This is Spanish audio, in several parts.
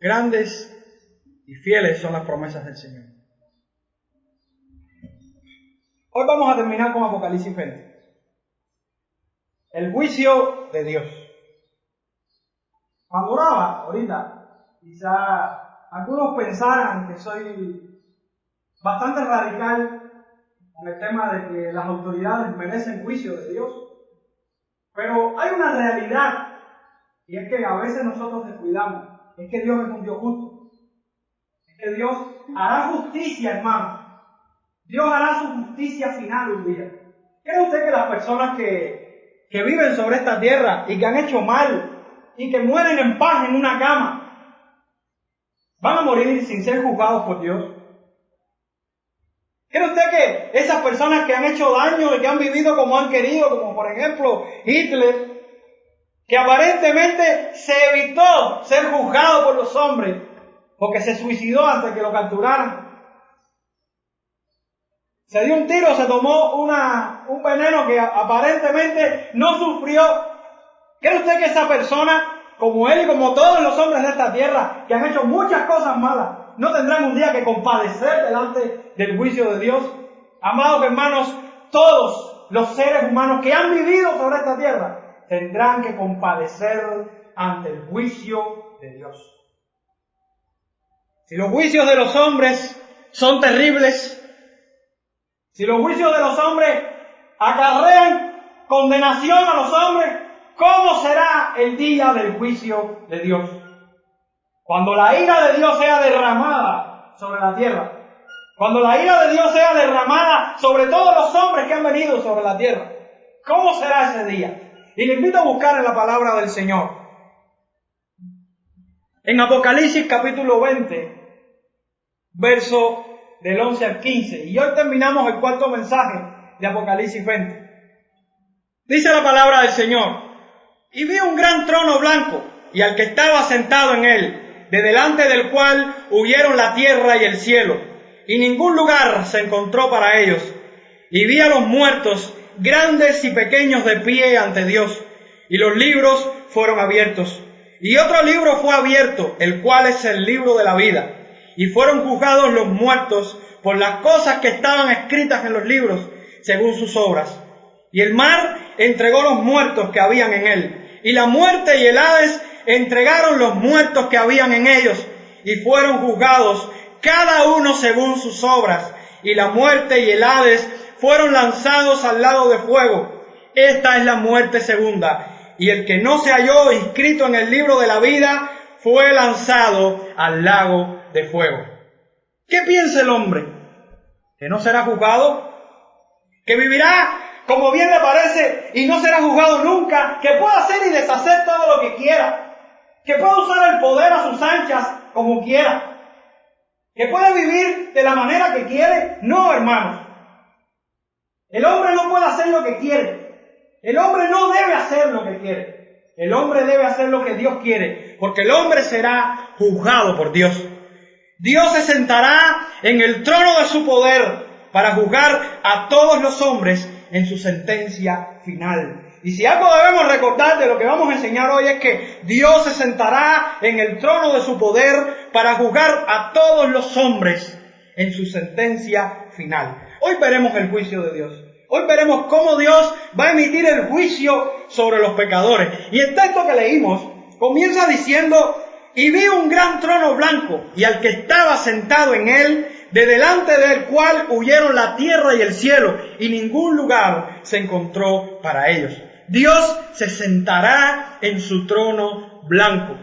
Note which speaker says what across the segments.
Speaker 1: grandes y fieles son las promesas del Señor. Hoy vamos a terminar con Apocalipsis 20. El juicio de Dios. Cuando oraba ahorita, quizá algunos pensaran que soy bastante radical con el tema de que las autoridades merecen juicio de Dios. Pero hay una realidad, y es que a veces nosotros descuidamos. Es que Dios es un Dios justo. Es que Dios hará justicia, hermano. Dios hará su justicia final un día. ¿Cree usted que las personas que viven sobre esta tierra y que han hecho mal y que mueren en paz en una cama, van a morir sin ser juzgados por Dios? ¿Cree usted que esas personas que han hecho daño y que han vivido como han querido, como por ejemplo Hitler, que aparentemente se evitó ser juzgado por los hombres porque se suicidó antes que lo capturaran? Se dio un tiro, se tomó un veneno que aparentemente no sufrió. ¿Cree usted que esa persona, como él y como todos los hombres de esta tierra, que han hecho muchas cosas malas, no tendrán un día que compadecer delante del juicio de Dios? Amados hermanos, todos los seres humanos que han vivido sobre esta tierra tendrán que compadecer ante el juicio de Dios. Si los juicios de los hombres son terribles, si los juicios de los hombres acarrean condenación a los hombres, ¿cómo será el día del juicio de Dios? Cuando la ira de Dios sea derramada sobre la tierra. Cuando la ira de Dios sea derramada sobre todos los hombres que han venido sobre la tierra. ¿Cómo será ese día? Y le invito a buscar en la palabra del Señor. En Apocalipsis capítulo 20, verso del 11 al 15. Y hoy terminamos el cuarto mensaje de Apocalipsis 20. Dice la palabra del Señor: y vi un gran trono blanco, y al que estaba sentado en él, de delante del cual huyeron la tierra y el cielo, y ningún lugar se encontró para ellos. Y vi a los muertos, grandes y pequeños, de pie ante Dios, y los libros fueron abiertos. Y otro libro fue abierto, el cual es el libro de la vida. Y fueron juzgados los muertos por las cosas que estaban escritas en los libros, según sus obras. Y el mar entregó los muertos que habían en él, y la muerte y el Hades entregaron los muertos que habían en ellos, y fueron juzgados cada uno según sus obras. Y la muerte y el Hades fueron lanzados al lago de fuego. Esta es la muerte segunda. Y el que no se halló inscrito en el libro de la vida fue lanzado al lago de fuego. ¿Qué piensa el hombre? ¿Que no será juzgado? ¿Que vivirá como bien le parece y no será juzgado nunca? ¿Que pueda hacer y deshacer todo lo que quiera? ¿Que pueda usar el poder a sus anchas como quiera? ¿Que puede vivir de la manera que quiere? No, hermanos. El hombre no puede hacer lo que quiere. El hombre no debe hacer lo que quiere. El hombre debe hacer lo que Dios quiere, porque el hombre será juzgado por Dios. Dios se sentará en el trono de su poder para juzgar a todos los hombres en su sentencia final. Y si algo debemos recordar de lo que vamos a enseñar hoy es que Dios se sentará en el trono de su poder para juzgar a todos los hombres en su sentencia final. Hoy veremos el juicio de Dios. Hoy veremos cómo Dios va a emitir el juicio sobre los pecadores. Y el texto que leímos comienza diciendo: y vi un gran trono blanco, y al que estaba sentado en él, de delante del cual huyeron la tierra y el cielo, y ningún lugar se encontró para ellos. Dios se sentará en su trono blanco.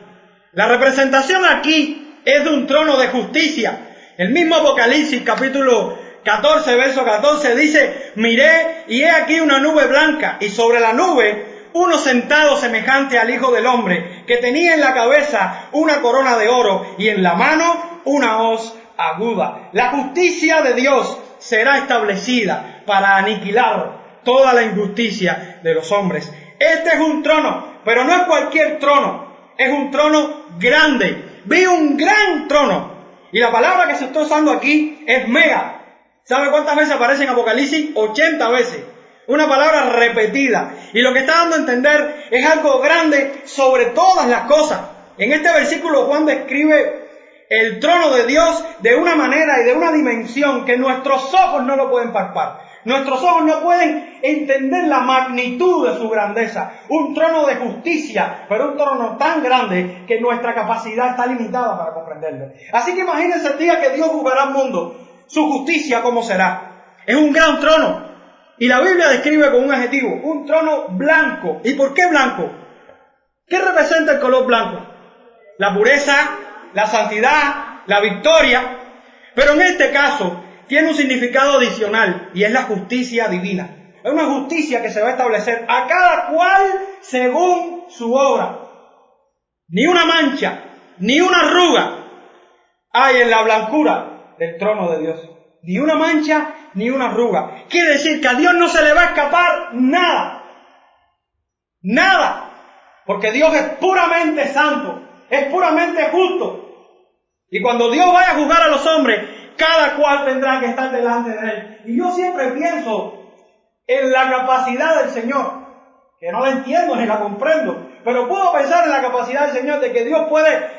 Speaker 1: La representación aquí es de un trono de justicia. El mismo Apocalipsis capítulo 14, verso 14 dice: miré y he aquí una nube blanca, y sobre la nube uno sentado semejante al Hijo del Hombre, que tenía en la cabeza una corona de oro y en la mano una hoz aguda. La justicia de Dios será establecida para aniquilar toda la injusticia de los hombres. Este es un trono, pero no es cualquier trono, es un trono grande. Vi un gran trono, y la palabra que se está usando aquí es mega. ¿Sabe cuántas veces aparece en Apocalipsis? 80 veces. Una palabra repetida. Y lo que está dando a entender es algo grande sobre todas las cosas. En este versículo Juan describe el trono de Dios de una manera y de una dimensión que nuestros ojos no lo pueden palpar. Nuestros ojos no pueden entender la magnitud de su grandeza. Un trono de justicia, pero un trono tan grande que nuestra capacidad está limitada para comprenderlo. Así que imagínense el día que Dios juzgará al mundo. Su justicia, ¿cómo será? Es un gran trono. Y la Biblia describe con un adjetivo, un trono blanco. ¿Y por qué blanco? ¿Qué representa el color blanco? La pureza, la santidad, la victoria. Pero en este caso tiene un significado adicional y es la justicia divina. Es una justicia que se va a establecer a cada cual según su obra. Ni una mancha, ni una arruga hay en la blancura del trono de Dios. Ni una mancha, ni una arruga. Quiere decir que a Dios no se le va a escapar nada. Nada. Porque Dios es puramente santo. Es puramente justo. Y cuando Dios vaya a juzgar a los hombres, cada cual tendrá que estar delante de Él. Y yo siempre pienso en la capacidad del Señor, que no la entiendo ni la comprendo, pero puedo pensar en la capacidad del Señor de que Dios puede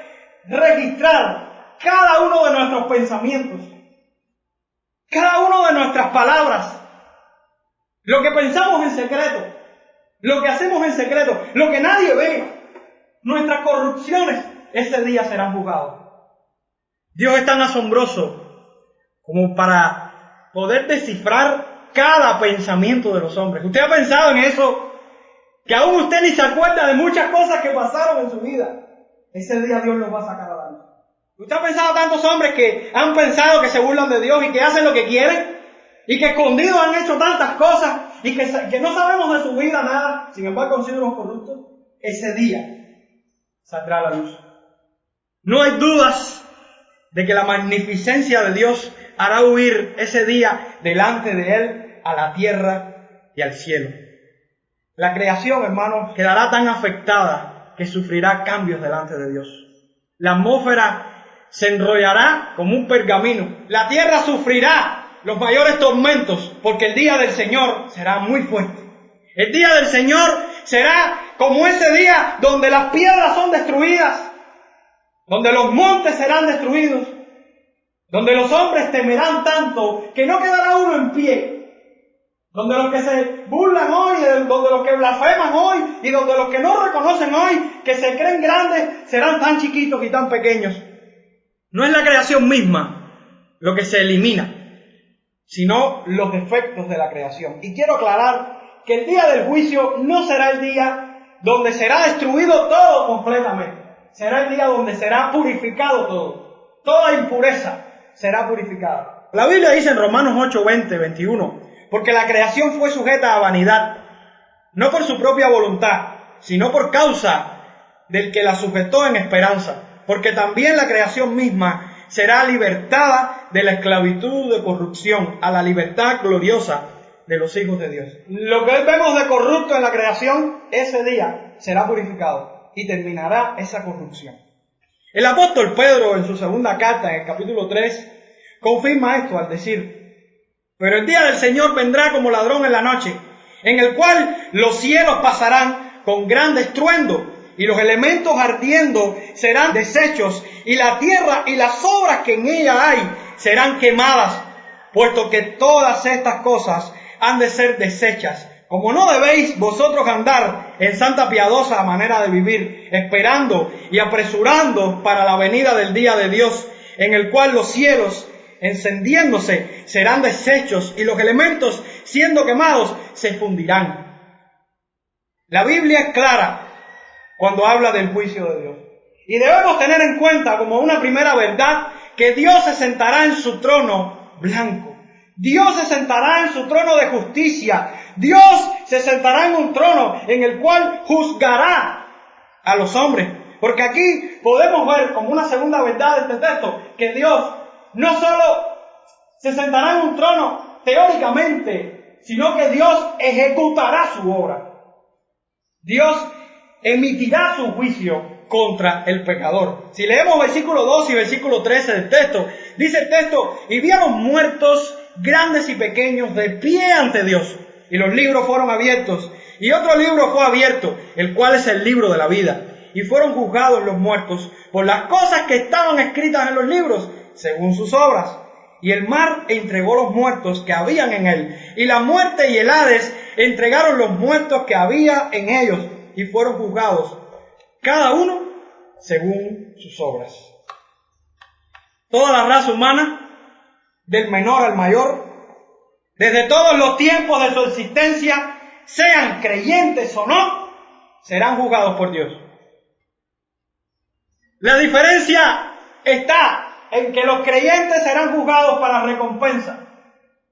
Speaker 1: registrar cada uno de nuestros pensamientos, cada una de nuestras palabras, lo que pensamos en secreto, lo que hacemos en secreto, lo que nadie ve. Nuestras corrupciones ese día serán juzgadas. Dios es tan asombroso como para poder descifrar cada pensamiento de los hombres. ¿Usted ha pensado en eso? Que aún usted ni se acuerda de muchas cosas que pasaron en su vida. Ese día Dios los va a sacar a la luz. ¿Usted ha pensado tantos hombres que han pensado que se burlan de Dios y que hacen lo que quieren? Y que escondidos han hecho tantas cosas y que no sabemos de su vida nada, sin embargo han sido unos corruptos. Ese día saldrá a la luz. No hay dudas de que la magnificencia de Dios hará huir ese día delante de Él a la tierra y al cielo. La creación, hermanos, quedará tan afectada que sufrirá cambios delante de Dios. La atmósfera se enrollará como un pergamino. La tierra sufrirá los mayores tormentos porque el día del Señor será muy fuerte. El día del Señor será como ese día donde las piedras son destruidas, donde los montes serán destruidos, donde los hombres temerán tanto que no quedará uno en pie, donde los que se burlan hoy, donde los que blasfeman hoy y donde los que no reconocen hoy, que se creen grandes, serán tan chiquitos y tan pequeños. No es la creación misma lo que se elimina, sino los defectos de la creación. Y quiero aclarar que el día del juicio no será el día donde será destruido todo completamente. Será el día donde será purificado todo. Toda impureza será purificada. La Biblia dice en Romanos 8, 20, 21, porque la creación fue sujeta a vanidad, no por su propia voluntad, sino por causa del que la sujetó en esperanza, porque también la creación misma será libertada de la esclavitud de corrupción a la libertad gloriosa de los hijos de Dios. Lo que hoy vemos de corrupto en la creación, ese día será purificado y terminará esa corrupción. El apóstol Pedro, en su segunda carta, en el capítulo 3, confirma esto al decir: pero el día del Señor vendrá como ladrón en la noche, en el cual los cielos pasarán con gran estruendo, y los elementos ardiendo serán deshechos, y la tierra y las obras que en ella hay serán quemadas, puesto que todas estas cosas han de ser deshechas. Como no debéis vosotros andar en santa piadosa manera de vivir, esperando y apresurando para la venida del día de Dios, en el cual los cielos, encendiéndose, serán deshechos, y los elementos, siendo quemados, se fundirán. La Biblia es clara cuando habla del juicio de Dios. Y debemos tener en cuenta como una primera verdad que Dios se sentará en su trono blanco. Dios se sentará en su trono de justicia. Dios se sentará en un trono en el cual juzgará a los hombres. Porque aquí podemos ver como una segunda verdad de este texto que Dios no solo se sentará en un trono teóricamente, sino que Dios ejecutará su obra. Dios emitirá su juicio contra el pecador. Si leemos versículo 2 y versículo 13 del texto, dice el texto: y vieron muertos grandes y pequeños de pie ante Dios, y los libros fueron abiertos, y otro libro fue abierto, el cual es el libro de la vida, y fueron juzgados los muertos por las cosas que estaban escritas en los libros, según sus obras. Y el mar entregó los muertos que habían en él, y la muerte y el Hades entregaron los muertos que había en ellos, y fueron juzgados, cada uno según sus obras. Toda la raza humana, del menor al mayor, desde todos los tiempos de su existencia, sean creyentes o no, serán juzgados por Dios. La diferencia está en que los creyentes serán juzgados para recompensa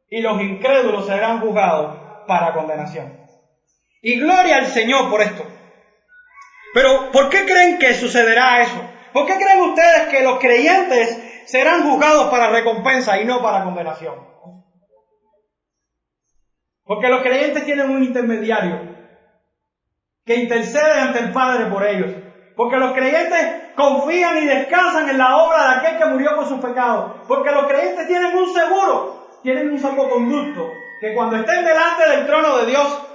Speaker 1: y los incrédulos serán juzgados para condenación. Y gloria al Señor por esto. Pero ¿por qué creen que sucederá eso? ¿Por qué creen ustedes que los creyentes serán juzgados para recompensa y no para condenación? Porque los creyentes tienen un intermediario que intercede ante el Padre por ellos. Porque los creyentes confían y descansan en la obra de aquel que murió por sus pecados. Porque los creyentes tienen un seguro, tienen un salvoconducto, que cuando estén delante del trono de Dios,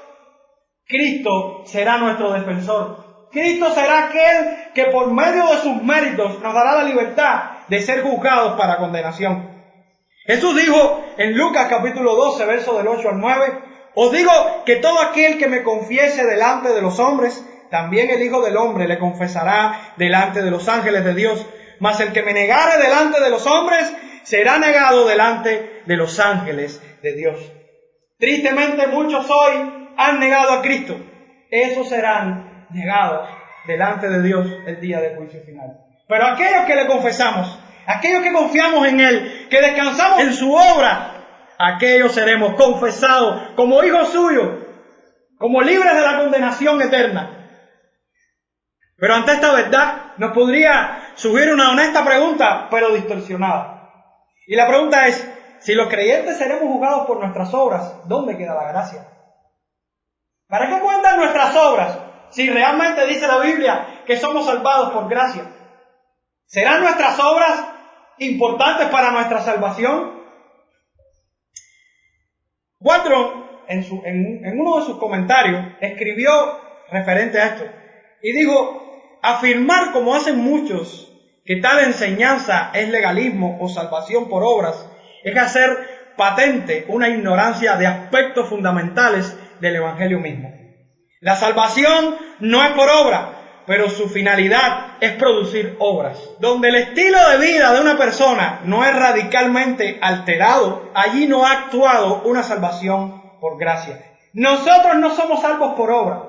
Speaker 1: Cristo será nuestro defensor. Cristo será aquel que por medio de sus méritos nos dará la libertad de ser juzgados para condenación. Jesús dijo en Lucas capítulo 12, versos del 8 al 9, os digo que todo aquel que me confiese delante de los hombres, también el Hijo del Hombre le confesará delante de los ángeles de Dios. Mas el que me negare delante de los hombres, será negado delante de los ángeles de Dios. Tristemente muchos hoy han negado a Cristo. Esos serán negados delante de Dios el día del juicio final. Pero aquellos que le confesamos, aquellos que confiamos en Él, que descansamos en su obra, aquellos seremos confesados como hijos suyos, como libres de la condenación eterna. Pero ante esta verdad nos podría surgir una honesta pregunta, pero distorsionada. Y la pregunta es, si los creyentes seremos juzgados por nuestras obras, ¿dónde queda la gracia? ¿Para qué cuentan nuestras obras si realmente dice la Biblia que somos salvados por gracia? ¿Serán nuestras obras importantes para nuestra salvación? Watron, en uno de sus comentarios, escribió referente a esto y dijo: afirmar, como hacen muchos, que tal enseñanza es legalismo o salvación por obras, es hacer patente una ignorancia de aspectos fundamentales del Evangelio mismo. La salvación no es por obra, pero su finalidad es producir obras. Donde el estilo de vida de una persona no es radicalmente alterado, allí no ha actuado una salvación por gracia. Nosotros no somos salvos por obra,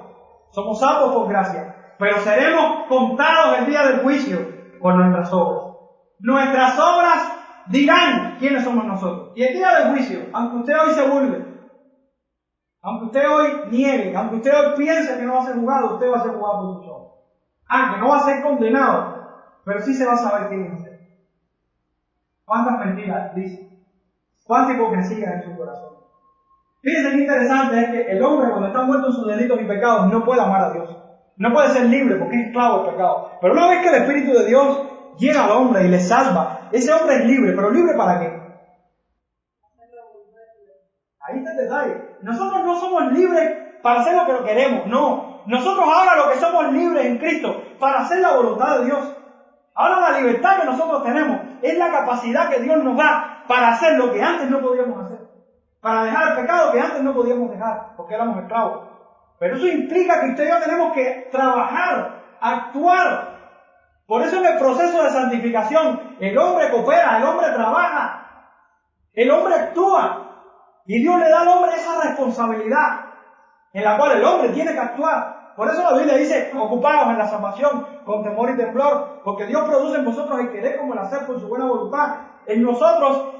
Speaker 1: somos salvos por gracia. Pero seremos contados el día del juicio por nuestras obras. Nuestras obras dirán quiénes somos nosotros. Y el día del juicio, aunque usted hoy se burle, aunque usted hoy niegue, aunque usted hoy piense que no va a ser juzgado, usted va a ser juzgado por sus obras. Aunque no va a ser condenado, pero sí se va a saber quién es usted. ¿Cuántas mentiras dice? ¿Cuánta hipocresía en su corazón? Fíjense qué interesante es que el hombre, cuando está muerto en sus delitos y pecados, no puede amar a Dios. No puede ser libre porque es esclavo del pecado. Pero una vez que el Espíritu de Dios llega al hombre y le salva, ese hombre es libre. ¿Pero libre para qué? Ahí está el detalle. Nosotros no somos libres para hacer lo que queremos. No. Nosotros ahora lo que somos libres en Cristo para hacer la voluntad de Dios. Ahora la libertad que nosotros tenemos es la capacidad que Dios nos da para hacer lo que antes no podíamos hacer. Para dejar el pecado que antes no podíamos dejar porque éramos esclavos. Pero eso implica que usted y yo tenemos que trabajar, actuar. Por eso en el proceso de santificación, el hombre coopera, el hombre trabaja, el hombre actúa. Y Dios le da al hombre esa responsabilidad en la cual el hombre tiene que actuar. Por eso la Biblia dice, ocupados en la salvación, con temor y temblor, porque Dios produce en vosotros el querer como el hacer por su buena voluntad. En nosotros,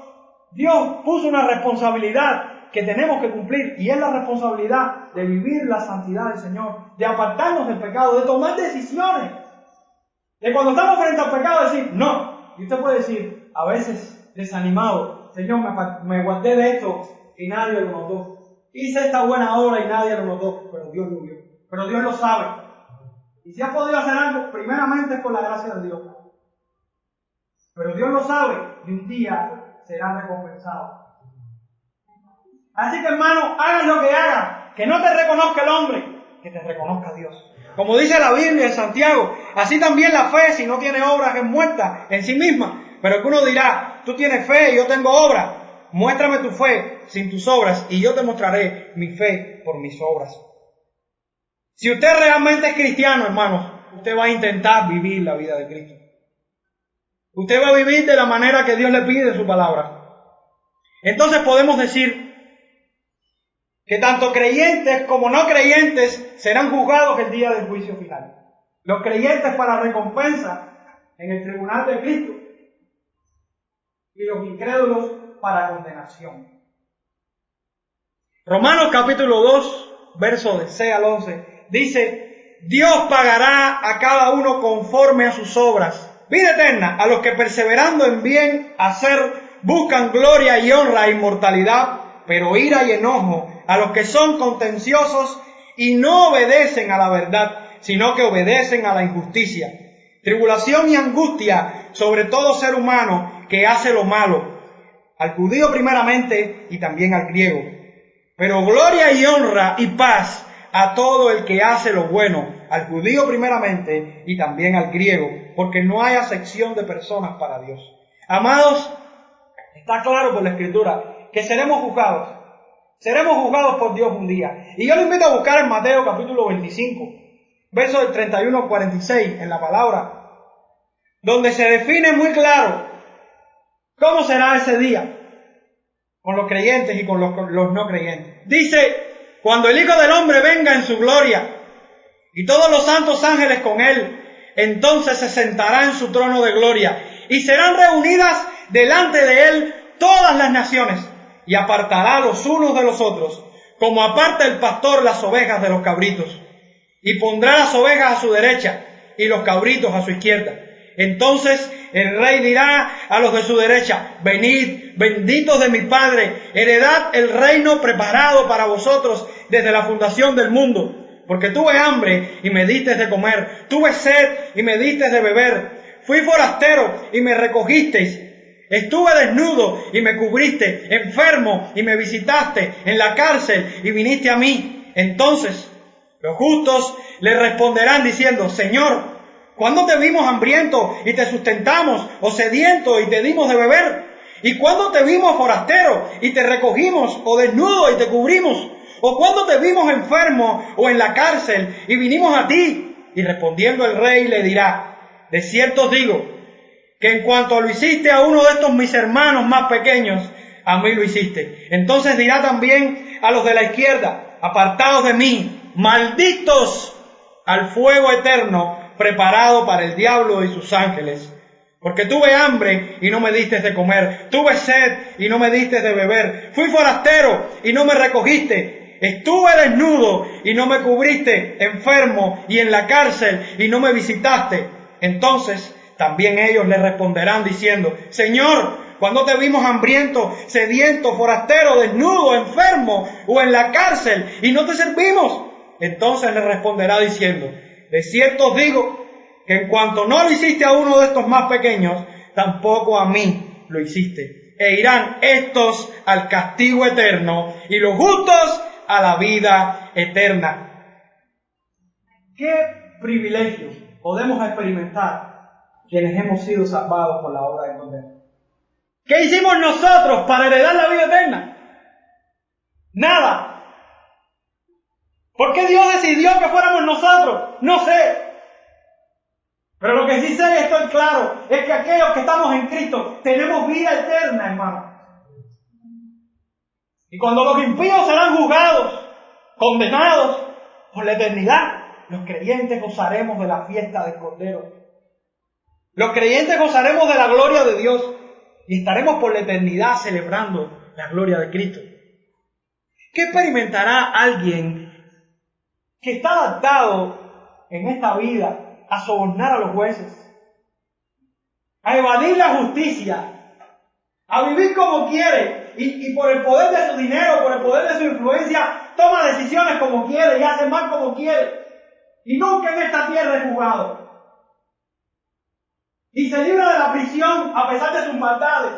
Speaker 1: Dios puso una responsabilidad que tenemos que cumplir, y es la responsabilidad de vivir la santidad del Señor, de apartarnos del pecado, de tomar decisiones, de cuando estamos frente al pecado decir no. Y usted puede decir, a veces desanimado, Señor, me guardé de esto y nadie lo notó, hice esta buena obra y nadie lo notó, pero Dios lo vio, pero Dios lo sabe. Y si has podido hacer algo, primeramente es por la gracia de Dios, pero Dios lo sabe y un día será recompensado. Así que, hermano, hagas lo que hagas, que no te reconozca el hombre, que te reconozca Dios. Como dice la Biblia en Santiago, así también la fe, si no tiene obras, es muerta en sí misma. Pero que uno dirá, tú tienes fe y yo tengo obras. Muéstrame tu fe sin tus obras y yo te mostraré mi fe por mis obras. Si usted realmente es cristiano, hermanos, usted va a intentar vivir la vida de Cristo. Usted va a vivir de la manera que Dios le pide en su palabra. Entonces podemos decir que tanto creyentes como no creyentes serán juzgados el día del juicio final. Los creyentes para recompensa en el tribunal de Cristo y los incrédulos para condenación. Romanos capítulo 2, versos de 6 al 11, dice: Dios pagará a cada uno conforme a sus obras. Vida eterna a los que perseverando en bien hacer buscan gloria y honra e inmortalidad, pero ira y enojo a los que son contenciosos y no obedecen a la verdad, sino que obedecen a la injusticia. Tribulación y angustia sobre todo ser humano que hace lo malo, al judío primeramente y también al griego. Pero gloria y honra y paz a todo el que hace lo bueno, al judío primeramente y también al griego, porque no hay acepción de personas para Dios. Amados, está claro por la Escritura que seremos juzgados. Seremos juzgados por Dios un día. Y yo lo invito a buscar en Mateo capítulo 25, versos del 31 al 46, en la palabra, donde se define muy claro cómo será ese día con los creyentes y con los no creyentes. Dice: cuando el Hijo del Hombre venga en su gloria y todos los santos ángeles con él, entonces se sentará en su trono de gloria y serán reunidas delante de él todas las naciones, y apartará los unos de los otros, como aparta el pastor las ovejas de los cabritos, y pondrá las ovejas a su derecha y los cabritos a su izquierda. Entonces el rey dirá a los de su derecha: venid, benditos de mi Padre, heredad el reino preparado para vosotros desde la fundación del mundo. Porque tuve hambre y me diste de comer, tuve sed y me diste de beber, fui forastero y me recogisteis, estuve desnudo y me cubriste, enfermo y me visitaste, en la cárcel y viniste a mí. Entonces los justos le responderán diciendo: Señor, ¿cuándo te vimos hambriento y te sustentamos, o sediento y te dimos de beber? ¿Y cuándo te vimos forastero y te recogimos, o desnudo y te cubrimos? ¿O cuándo te vimos enfermo o en la cárcel y vinimos a ti? Y respondiendo el rey le dirá: de cierto os digo, que en cuanto lo hiciste a uno de estos mis hermanos más pequeños, a mí lo hiciste. Entonces dirá también a los de la izquierda: apartados de mí, malditos, al fuego eterno preparado para el diablo y sus ángeles. Porque tuve hambre y no me diste de comer, tuve sed y no me diste de beber, fui forastero y no me recogiste, estuve desnudo y no me cubriste, enfermo y en la cárcel y no me visitaste. Entonces también ellos le responderán diciendo: Señor, ¿cuándo te vimos hambriento, sediento, forastero, desnudo, enfermo o en la cárcel y no te servimos? Entonces le responderá diciendo: de cierto os digo, que en cuanto no lo hiciste a uno de estos más pequeños, tampoco a mí lo hiciste. E irán estos al castigo eterno y los justos a la vida eterna. ¿Qué privilegios podemos experimentar quienes hemos sido salvados por la obra del Cordero? ¿Qué hicimos nosotros para heredar la vida eterna? Nada. ¿Por qué Dios decidió que fuéramos nosotros? No sé. Pero lo que sí sé y estoy claro es que aquellos que estamos en Cristo tenemos vida eterna, hermano. Y cuando los impíos serán juzgados, condenados por la eternidad, los creyentes gozaremos de la fiesta del Cordero. Los creyentes gozaremos de la gloria de Dios y estaremos por la eternidad celebrando la gloria de Cristo. ¿Qué experimentará alguien que está adaptado en esta vida a sobornar a los jueces, a evadir la justicia, a vivir como quiere y por el poder de su dinero, por el poder de su influencia, toma decisiones como quiere y hace mal como quiere y nunca en esta tierra es juzgado y se libra de la prisión a pesar de sus maldades?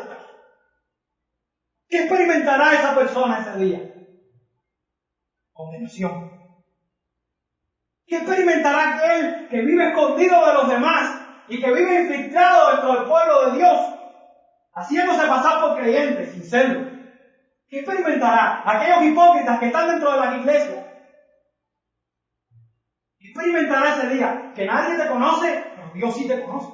Speaker 1: ¿Qué experimentará esa persona ese día? Condenación. ¿Qué experimentará aquel que vive escondido de los demás y que vive infiltrado dentro del pueblo de Dios, haciéndose pasar por creyentes sin serlo? ¿Qué experimentará aquellos hipócritas que están dentro de las iglesias? ¿Qué experimentará ese día? Que nadie te conoce, pero Dios sí te conoce.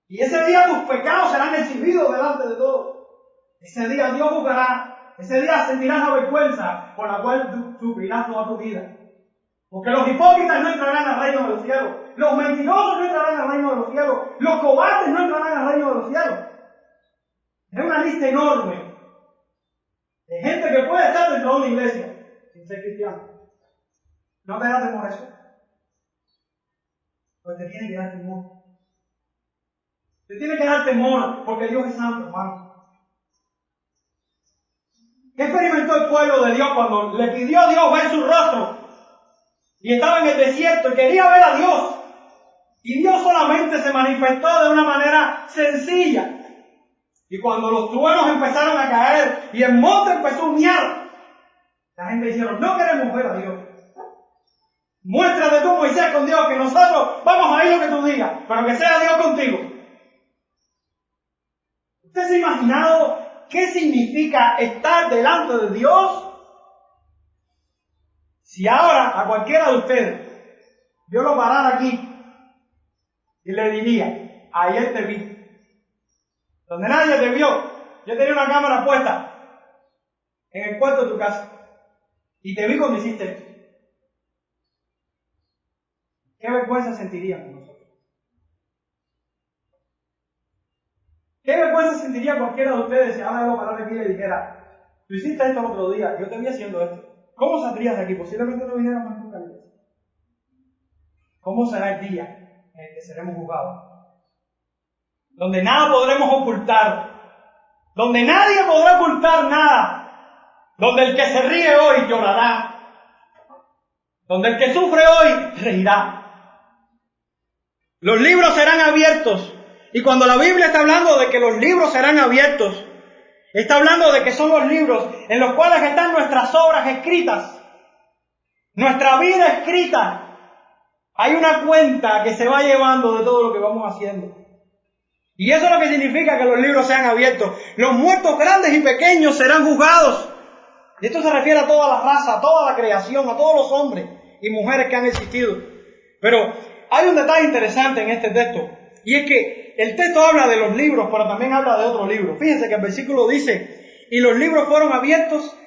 Speaker 1: Y ese día tus pecados serán exhibidos delante de todos. Ese día Dios juzgará. Ese día sentirás la vergüenza por la cual sufrirás toda tu vida. Porque los hipócritas no entrarán al reino de los cielos. Los mentirosos no entrarán al reino de los cielos. Los cobardes no entrarán al reino de los cielos. Es una lista enorme de gente que puede estar dentro de una iglesia sin ser cristiano. ¿No te da temor eso? Pues te tiene que dar temor. Te tiene que dar temor porque Dios es santo, hermano. ¿Qué experimentó el pueblo de Dios cuando le pidió a Dios ver su rostro? Y estaba en el desierto y quería ver a Dios. Y Dios solamente se manifestó de una manera sencilla. Y cuando los truenos empezaron a caer y el monte empezó a humear, la gente dijeron, no queremos ver a Dios. Muéstrate tú, Moisés, con Dios, que nosotros vamos a ir lo que tú digas, pero que sea Dios contigo. ¿Usted se ha imaginado qué significa estar delante de Dios? Si ahora a cualquiera de ustedes yo lo parara aquí y le diría, ayer te vi, donde nadie te vio, yo tenía una cámara puesta en el cuarto de tu casa y te vi cuando hiciste esto. ¿Qué vergüenza sentiríamos nosotros? ¿Qué vergüenza sentiría cualquiera de ustedes si ahora lo parara aquí y le dijera, tú hiciste esto el otro día, yo te vi haciendo esto? ¿Cómo saldrías de aquí? Posiblemente no vinieras más nunca a la iglesia. ¿Cómo será el día en el que seremos juzgados? Donde nada podremos ocultar. Donde nadie podrá ocultar nada. Donde el que se ríe hoy llorará. Donde el que sufre hoy reirá. Los libros serán abiertos. Y cuando la Biblia está hablando de que los libros serán abiertos, está hablando de que son los libros en los cuales están nuestras obras escritas, nuestra vida escrita. Hay una cuenta que se va llevando de todo lo que vamos haciendo. Y eso es lo que significa que los libros sean abiertos. Los muertos grandes y pequeños serán juzgados. Y esto se refiere a toda la raza, a toda la creación, a todos los hombres y mujeres que han existido. Pero hay un detalle interesante en este texto. Y es que el texto habla de los libros, pero también habla de otro libro. Fíjense que el versículo dice, y los libros fueron abiertos,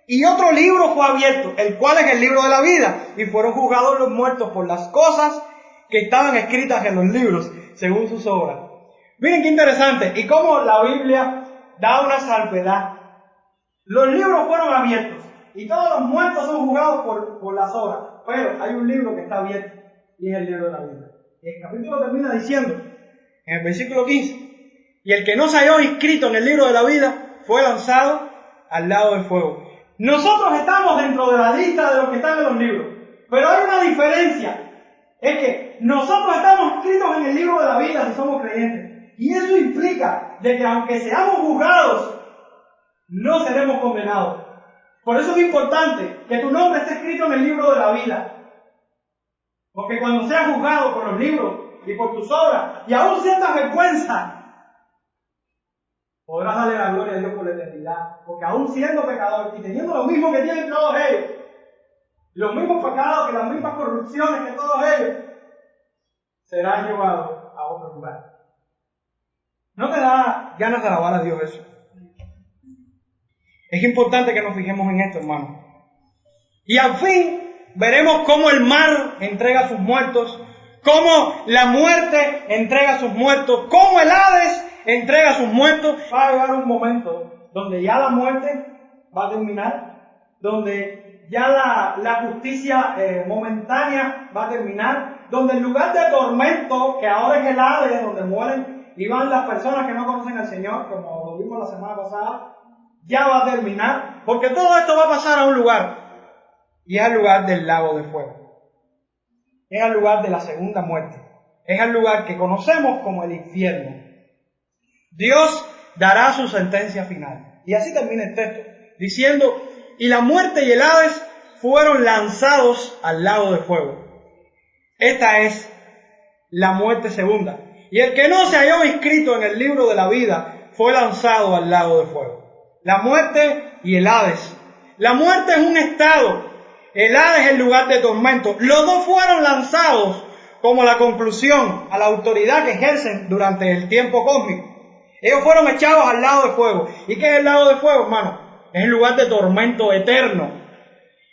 Speaker 1: y otro libro fue abierto, el cual es el libro de la vida, y fueron juzgados los muertos por las cosas que estaban escritas en los libros, según sus obras. Miren qué interesante, y cómo la Biblia da una salvedad. Los libros fueron abiertos, y todos los muertos son juzgados por las obras, pero hay un libro que está abierto, y es el libro de la vida. Y el capítulo termina diciendo, en el versículo 15, y el que no se halló inscrito en el libro de la vida fue lanzado al lago del fuego. Nosotros estamos dentro de la lista de los que están en los libros, pero hay una diferencia, es que nosotros estamos inscritos en el libro de la vida si somos creyentes, y eso implica de que aunque seamos juzgados, no seremos condenados. Por eso es importante que tu nombre esté escrito en el libro de la vida. Porque cuando seas juzgado por los libros y por tus obras, y aún sientas vergüenza, podrás darle la gloria a Dios por la eternidad. Porque aún siendo pecador y teniendo lo mismo que tienen todos ellos, los mismos pecados, que las mismas corrupciones que todos ellos, serás llevado a otro lugar. ¿No te da ganas de alabar a Dios eso? Es importante que nos fijemos en esto, hermano. Y al fin veremos cómo el mar entrega a sus muertos, cómo la muerte entrega a sus muertos, cómo el Hades entrega a sus muertos. Va a llegar un momento donde ya la muerte va a terminar, donde ya la justicia momentánea va a terminar, donde el lugar de tormento, que ahora es el Hades, donde mueren y van las personas que no conocen al Señor, como lo vimos la semana pasada, ya va a terminar, porque todo esto va a pasar a un lugar. Y es al lugar del lago de fuego. Es al lugar de la segunda muerte. Es al lugar que conocemos como el infierno. Dios dará su sentencia final. Y así termina el texto, diciendo, y la muerte y el Hades fueron lanzados al lago de fuego. Esta es la muerte segunda. Y el que no se halló inscrito en el libro de la vida fue lanzado al lago de fuego. La muerte y el Hades. La muerte es un estado, el Hades es el lugar de tormento. Los dos fueron lanzados como la conclusión a la autoridad que ejercen durante el tiempo cósmico. Ellos fueron echados al lago de fuego. ¿Y qué es el lago de fuego, hermano? Es el lugar de tormento eterno.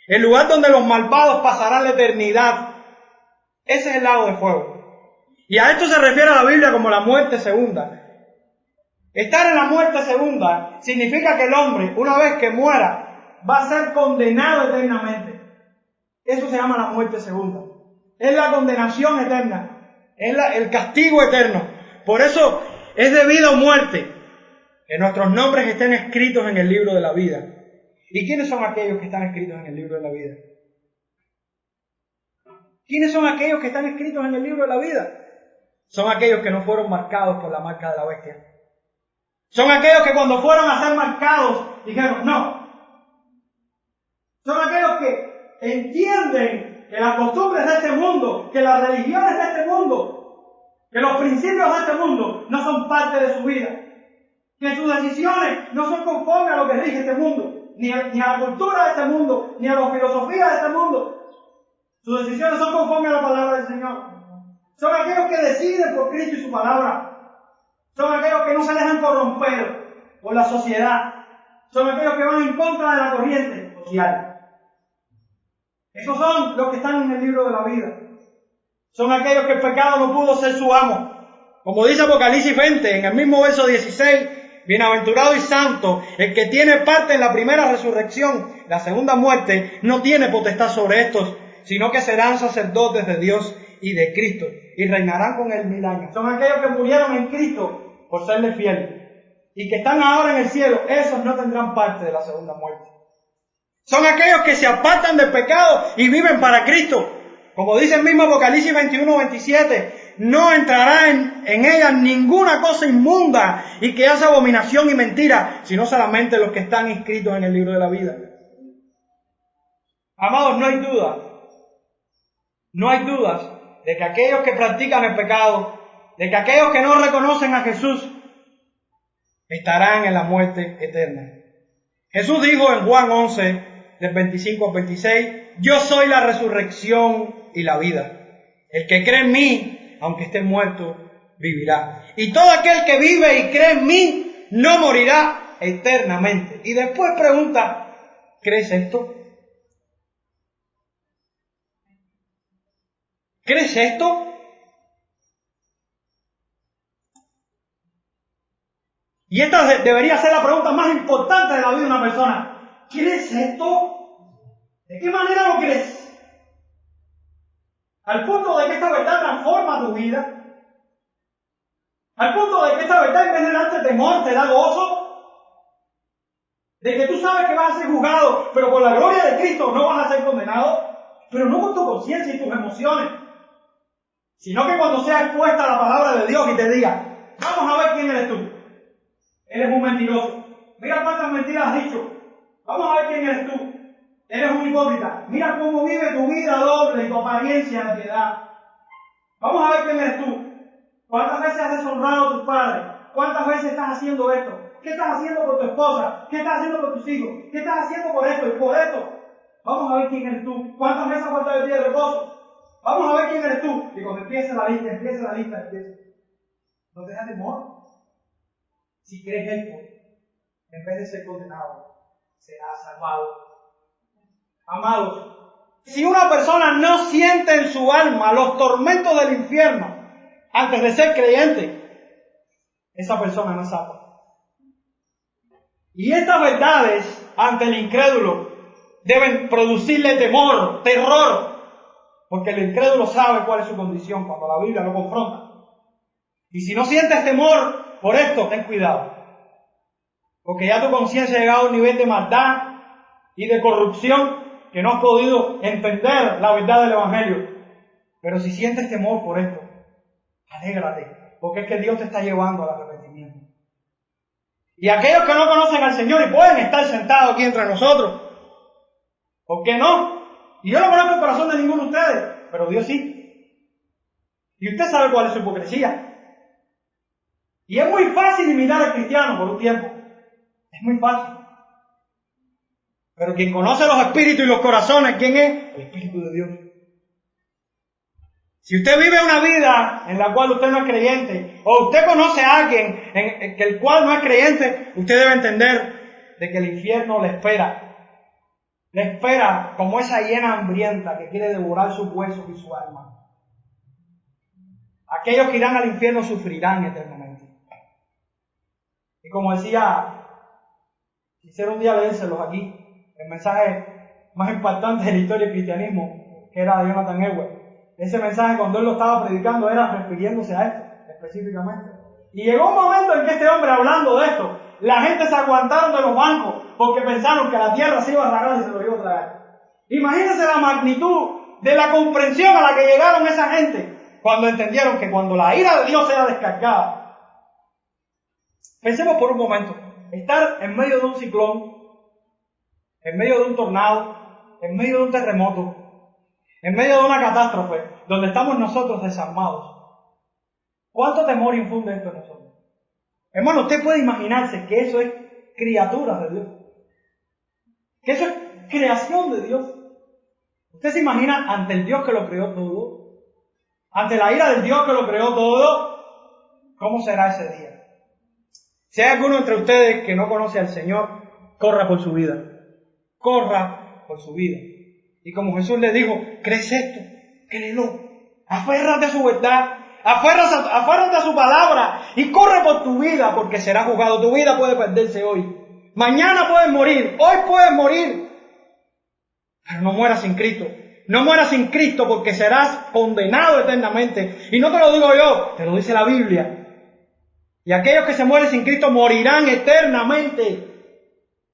Speaker 1: El lugar donde los malvados pasarán la eternidad. Ese es el lago de fuego. Y a esto se refiere a la Biblia como la muerte segunda. Estar en la muerte segunda significa que el hombre, una vez que muera, va a ser condenado eternamente. Eso se llama la muerte segunda. Es la condenación eterna. Es el castigo eterno. Por eso es de vida o muerte que nuestros nombres estén escritos en el libro de la vida. ¿Y quiénes son aquellos que están escritos en el libro de la vida? ¿Quiénes son aquellos que están escritos en el libro de la vida? Son aquellos que no fueron marcados por la marca de la bestia. Son aquellos que cuando fueron a ser marcados dijeron no. Son aquellos que entienden que las costumbres de este mundo, que las religiones de este mundo, que los principios de este mundo no son parte de su vida. Que sus decisiones no son conformes a lo que rige este mundo, ni a la cultura de este mundo, ni a la filosofía de este mundo. Sus decisiones son conformes a la palabra del Señor. Son aquellos que deciden por Cristo y su palabra. Son aquellos que no se dejan corromper por la sociedad. Son aquellos que van en contra de la corriente social. Esos son los que están en el libro de la vida. Son aquellos que el pecado no pudo ser su amo. Como dice Apocalipsis 20, en el mismo verso 16, bienaventurado y santo, el que tiene parte en la primera resurrección, la segunda muerte, no tiene potestad sobre estos, sino que serán sacerdotes de Dios y de Cristo, y reinarán con él 1000 años. Son aquellos que murieron en Cristo por serle fiel, y que están ahora en el cielo. Esos no tendrán parte de la segunda muerte. Son aquellos que se apartan del pecado y viven para Cristo. Como dice el mismo Apocalipsis 21:27, no entrará en ellas ninguna cosa inmunda y que hace abominación y mentira, sino solamente los que están inscritos en el libro de la vida. Amados, no hay dudas de que aquellos que practican el pecado, de que aquellos que no reconocen a Jesús, estarán en la muerte eterna. Jesús dijo en Juan 11, del 25 al 26, yo soy la resurrección y la vida. El que cree en mí, aunque esté muerto, vivirá. Y todo aquel que vive y cree en mí, no morirá eternamente. Y después pregunta, ¿crees esto? ¿Crees esto? Y esta debería ser la pregunta más importante de la vida de una persona. ¿Crees esto? ¿De qué manera lo crees? Al punto de que esta verdad transforma tu vida. Al punto de que esta verdad, en vez de darte temor, te da gozo. De que tú sabes que vas a ser juzgado, pero por la gloria de Cristo no vas a ser condenado. Pero no con tu conciencia y tus emociones, sino que cuando sea expuesta la palabra de Dios y te diga, vamos a ver quién eres tú. Eres un mentiroso. Mira cuántas mentiras has dicho. Vamos a ver quién eres tú. Eres un hipócrita. Mira cómo vive tu vida doble y tu apariencia de piedad. Vamos a ver quién eres tú. ¿Cuántas veces has deshonrado a tus padres? ¿Cuántas veces estás haciendo esto? ¿Qué estás haciendo por tu esposa? ¿Qué estás haciendo por tus hijos? ¿Qué estás haciendo por esto y por esto? Vamos a ver quién eres tú. ¿Cuántas veces has faltado el día de reposo? Vamos a ver quién eres tú. Y cuando empiece la lista. No te da temor. Si crees esto, en vez de ser condenado, serás salvado. Amados, si una persona no siente en su alma los tormentos del infierno antes de ser creyente, esa persona no es salva. Y estas verdades ante el incrédulo deben producirle temor, terror, porque el incrédulo sabe cuál es su condición cuando la Biblia lo confronta. Y si no sientes temor por esto, ten cuidado, porque ya tu conciencia ha llegado a un nivel de maldad y de corrupción que no has podido entender la verdad del Evangelio. Pero si sientes temor por esto, alégrate, porque es que Dios te está llevando al arrepentimiento. Y aquellos que no conocen al Señor y pueden estar sentados aquí entre nosotros, ¿Por qué no? Y yo no conozco el corazón de ninguno de ustedes, pero Dios sí. Y usted sabe cuál es su hipocresía. Y es muy fácil imitar al cristiano por un tiempo. Es muy fácil. Pero quien conoce los espíritus y los corazones, ¿quién es? El Espíritu de Dios. Si usted vive una vida en la cual usted no es creyente, o usted conoce a alguien en el cual no es creyente, usted debe entender de que el infierno le espera. Le espera como esa hiena hambrienta que quiere devorar sus huesos y su alma. Aquellos que irán al infierno sufrirán eternamente. Y como decía, quisiera un día leérselos aquí, el mensaje más impactante de la historia del cristianismo, que era de Jonathan Edwards. Ese mensaje, cuando él lo estaba predicando, era refiriéndose a esto, específicamente. Y llegó un momento en que este hombre, hablando de esto, la gente se aguantaron de los bancos porque pensaron que la tierra se iba a tragar y se lo iba a tragar. Imagínense la magnitud de la comprensión a la que llegaron esa gente cuando entendieron que cuando la ira de Dios era descargada. Pensemos por un momento, estar en medio de un ciclón, en medio de un tornado, en medio de un terremoto, en medio de una catástrofe, donde estamos nosotros desarmados. ¿Cuánto temor infunde esto en nosotros? Hermano, usted puede imaginarse que eso es criatura de Dios. Que eso es creación de Dios. ¿Usted se imagina ante el Dios que lo creó todo? Ante la ira del Dios que lo creó todo, ¿cómo será ese día? Si hay alguno entre ustedes que no conoce al Señor, corra por su vida. Corra por su vida. Y como Jesús le dijo, ¿crees esto? Créelo. Aférrate a su verdad. Aférrate a su palabra. Y corre por tu vida porque serás juzgado. Tu vida puede perderse hoy. Mañana puedes morir. Hoy puedes morir. Pero no mueras sin Cristo. No mueras sin Cristo porque serás condenado eternamente. Y no te lo digo yo, te lo dice la Biblia. Y aquellos que se mueren sin Cristo morirán eternamente.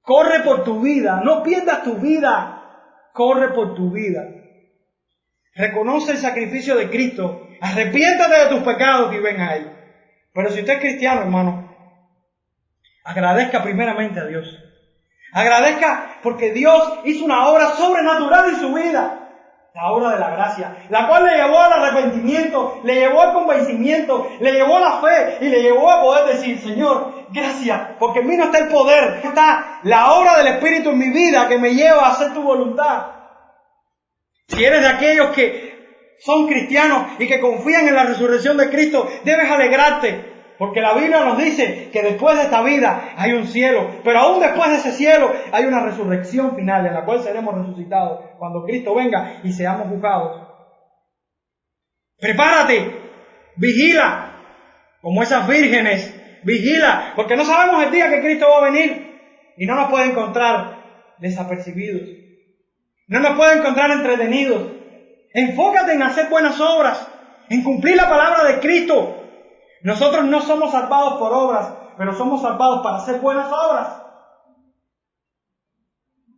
Speaker 1: Corre por tu vida. No pierdas tu vida. Corre por tu vida. Reconoce el sacrificio de Cristo. Arrepiéntate de tus pecados y ven a Él. Pero si usted es cristiano, hermano, agradezca primeramente a Dios. Agradezca porque Dios hizo una obra sobrenatural en su vida. La obra de la gracia, la cual le llevó al arrepentimiento, le llevó al convencimiento, le llevó a la fe y le llevó a poder decir, Señor, gracias, porque en mí no está el poder, está la obra del Espíritu en mi vida que me lleva a hacer tu voluntad. Si eres de aquellos que son cristianos y que confían en la resurrección de Cristo, debes alegrarte. Porque la Biblia nos dice que después de esta vida hay un cielo, pero aún después de ese cielo hay una resurrección final en la cual seremos resucitados cuando Cristo venga y seamos juzgados. Prepárate, vigila, como esas vírgenes, vigila, porque no sabemos el día que Cristo va a venir y no nos puede encontrar desapercibidos, no nos puede encontrar entretenidos. Enfócate en hacer buenas obras, en cumplir la palabra de Cristo. Nosotros no somos salvados por obras, pero somos salvados para hacer buenas obras.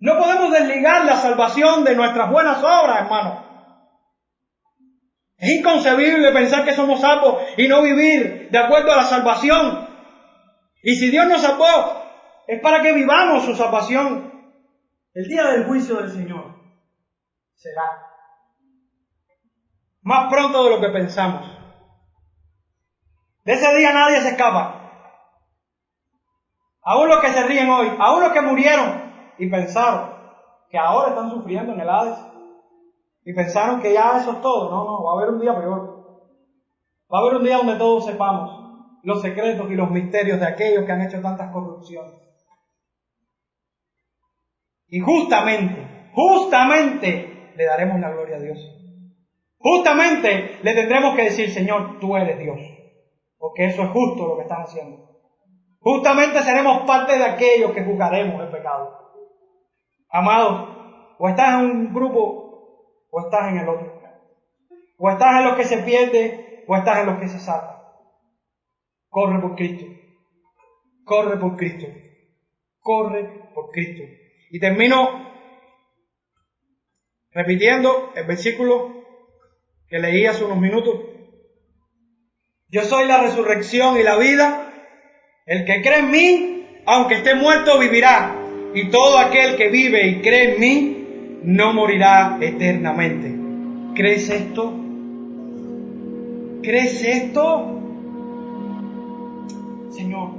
Speaker 1: No podemos desligar la salvación de nuestras buenas obras, hermano. Es inconcebible pensar que somos salvos y no vivir de acuerdo a la salvación. Y si Dios nos salvó, es para que vivamos su salvación. El día del juicio del Señor será más pronto de lo que pensamos. De ese día nadie se escapa. Aún los que se ríen hoy, aún los que murieron y pensaron que ahora están sufriendo en el Hades y pensaron que ya eso es todo. No, va a haber un día peor. Va a haber un día donde todos sepamos los secretos y los misterios de aquellos que han hecho tantas corrupciones. Y justamente le daremos la gloria a Dios. Justamente le tendremos que decir, Señor, tú eres Dios. Porque eso es justo lo que estás haciendo. Justamente seremos parte de aquellos que juzgaremos el pecado. Amados, o estás en un grupo o estás en el otro. O estás en los que se pierde o estás en los que se salvan. Corre por Cristo. Corre por Cristo. Corre por Cristo. Y termino repitiendo el versículo que leí hace unos minutos. Yo soy la resurrección y la vida. El que cree en mí, aunque esté muerto, vivirá. Y todo aquel que vive y cree en mí, no morirá eternamente. ¿Crees esto? ¿Crees esto? Señor,